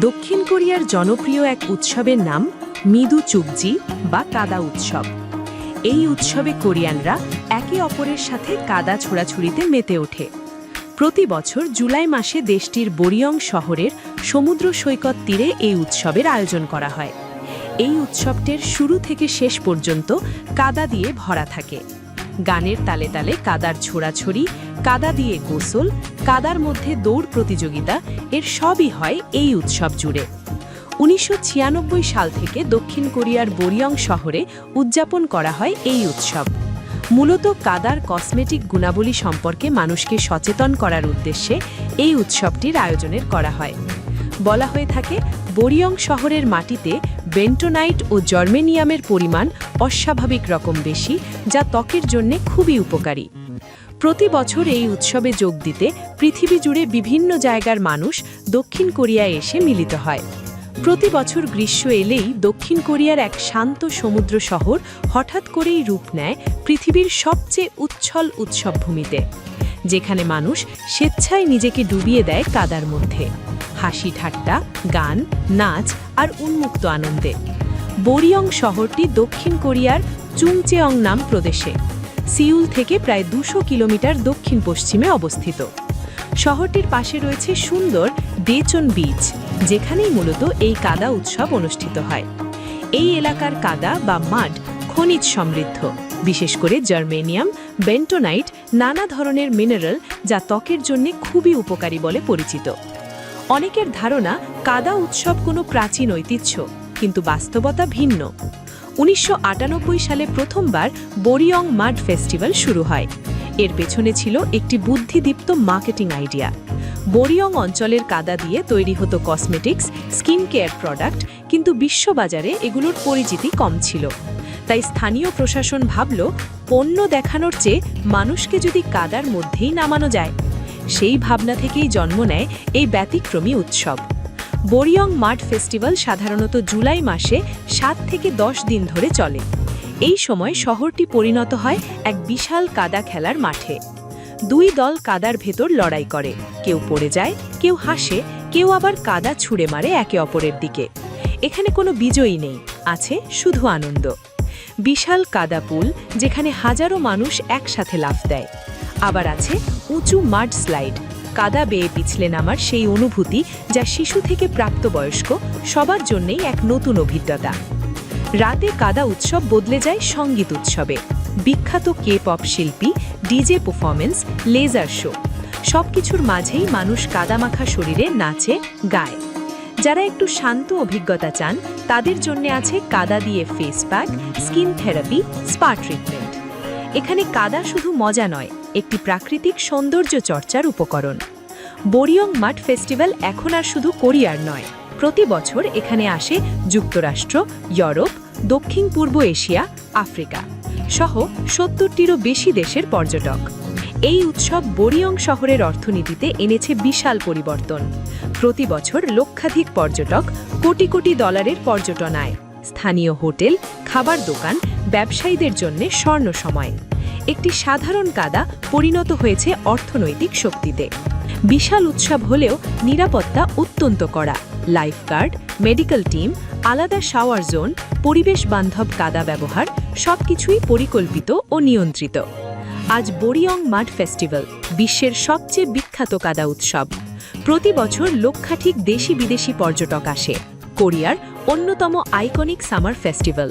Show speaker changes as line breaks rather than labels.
দক্ষিণ কোরিয়ার জনপ্রিয় এক উৎসবের নাম মিদু চুকজি বা কাদা উৎসব। এই উৎসবে কোরিয়ানরা একে অপরের সাথে কাদা ছোড়াছুড়িতে মেতে ওঠে। প্রতি বছর জুলাই মাসে দেশটির বরিয়ং শহরের সমুদ্র সৈকত তীরে এই উৎসবের আয়োজন করা হয়। এই উৎসবটির শুরু থেকে শেষ পর্যন্ত কাদা দিয়ে ভরা থাকে। গানের তালে তালে কাদার ছোড়াছড়ি, কাদা দিয়ে গোসল, কাদার মধ্যে দৌড় প্রতিযোগিতা এর সবই হয় এই উৎসব জুড়ে। ১৯৯৬ সাল থেকে দক্ষিণ কোরিয়ার বরিয়ং শহরে উদযাপন করা হয় এই উৎসব। মূলত কাদার কসমেটিক গুণাবলী সম্পর্কে মানুষকে সচেতন করার উদ্দেশ্যে এই উৎসবটির আয়োজনের করা হয়। বলা হয়ে থাকে, বরিয়ং শহরের মাটিতে বেন্টোনাইট ও জার্মেনিয়ামের পরিমাণ অস্বাভাবিক রকম বেশি, যা ত্বকের জন্য খুবই উপকারী। প্রতি বছর এই উৎসবে যোগ দিতে পৃথিবী জুড়ে বিভিন্ন জায়গার মানুষ দক্ষিণ কোরিয়ায় এসে মিলিত হয়। প্রতি বছর গ্রীষ্ম এলেই দক্ষিণ কোরিয়ার এক শান্ত সমুদ্র শহর হঠাৎ করেই রূপ নেয় পৃথিবীর সবচেয়ে উচ্ছল উৎসবভূমিতে, যেখানে মানুষ স্বেচ্ছায় নিজেকে ডুবিয়ে দেয় কাদার মধ্যে। হাসি ঠাট্টা, গান, নাচ আর উন্মুক্ত আনন্দে। বরিয়ং শহরটি দক্ষিণ কোরিয়ার চুংচেয়ং নাম প্রদেশে সিউল থেকে প্রায় ২০০ কিলোমিটার দক্ষিণ পশ্চিমে অবস্থিত। শহরটির পাশে রয়েছে সুন্দর ডেচন বিচ, যেখানেই মূলত এই কাদা উৎসব অনুষ্ঠিত হয়। এই এলাকার কাদা বা মাড খনিজ সমৃদ্ধ, বিশেষ করে জার্মেনিয়াম, বেন্টোনাইট, নানা ধরনের মিনারেল, যা ত্বকের জন্য খুবই উপকারী বলে পরিচিত। অনেকের ধারণা কাদা উৎসব কোনো প্রাচীন ঐতিহ্য, কিন্তু বাস্তবতা ভিন্ন। ১৯৯৮ সালে প্রথমবার বরিয়ং মাড ফেস্টিভ্যাল শুরু হয়। এর পেছনে ছিল একটি বুদ্ধিদীপ্ত মার্কেটিং আইডিয়া। বরিয়ং অঞ্চলের কাদা দিয়ে তৈরি হতো কসমেটিক্স, স্কিন কেয়ার প্রোডাক্ট, কিন্তু বিশ্ববাজারে এগুলোর পরিচিতি কম ছিল। তাই স্থানীয় প্রশাসন ভাবল, পণ্য দেখানোর চেয়ে মানুষকে যদি কাদার মধ্যেই নামানো যায়। সেই ভাবনা থেকেই জন্ম নেয় এই ব্যতিক্রমী উৎসব। বরিয়ং মাড ফেস্টিভ্যাল সাধারণত জুলাই মাসে ৭ থেকে ১০ দিন ধরে চলে। এই সময় শহরটি পরিণত হয় এক বিশাল কাদা খেলার মাঠে। দুই দল কাদার ভেতর লড়াই করে, কেউ পড়ে যায়, কেউ হাসে, কেউ আবার কাদা ছুঁড়ে মারে একে অপরের দিকে। এখানে কোনো বিজয়ী নেই, আছে শুধু আনন্দ। বিশাল কাদা পুল, যেখানে হাজারো মানুষ একসাথে লাফ দেয়। আবার আছে উঁচু মাড স্লাইড, কাদা বেয়ে পিছলে নামার সেই অনুভূতি, যা শিশু থেকে প্রাপ্তবয়স্ক সবার জন্যই এক নতুন অভিজ্ঞতা। রাতে কাদা উৎসব বদলে যায় সঙ্গীত উৎসবে। বিখ্যাত কে-পপ শিল্পী, ডিজে পারফরমেন্স, লেজার শো, সবকিছুর মাঝেই মানুষ কাদামাখা শরীরে নাচে, গায়। যারা একটু শান্ত অভিজ্ঞতা চান, তাদের জন্য আছে কাদা দিয়ে face pack, skin therapy, spa treatment. এখানে কাদা শুধু মজা নয়, একটি প্রাকৃতিক সৌন্দর্য চর্চার উপকরণ। বরিয়ং মাড ফেস্টিভ্যাল এখন আর শুধু কোরিয়ার নয়, প্রতি বছর এখানে আসে যুক্তরাষ্ট্র, ইউরোপ, দক্ষিণ পূর্ব এশিয়া, আফ্রিকা সহ ৭০টিরও বেশি দেশের পর্যটক। এই উৎসব বরিয়ং শহরের অর্থনীতিতে এনেছে বিশাল পরিবর্তন। প্রতি বছর লক্ষাধিক পর্যটক, কোটি কোটি ডলারের পর্যটন আয়। স্থানীয় হোটেল, খাবার দোকান, ব্যবসায়ীদের জন্য স্বর্ণ সময়। একটি সাধারণ কাদা পরিণত হয়েছে অর্থনৈতিক শক্তিতে। বিশাল উৎসব হলেও নিরাপত্তা অত্যন্ত কড়া। লাইফগার্ড, মেডিকেল টিম, আলাদা শাওয়ার জোন, পরিবেশ বান্ধব কাদা ব্যবহার, সবকিছুই পরিকল্পিত ও নিয়ন্ত্রিত। আজ বরিয়ং মাড ফেস্টিভ্যাল বিশ্বের সবচেয়ে বিখ্যাত কাদা উৎসব। প্রতি বছর লক্ষাধিক দেশি বিদেশি পর্যটক আসে। কোরিয়ার অন্যতম আইকনিক সামার ফেস্টিভ্যাল।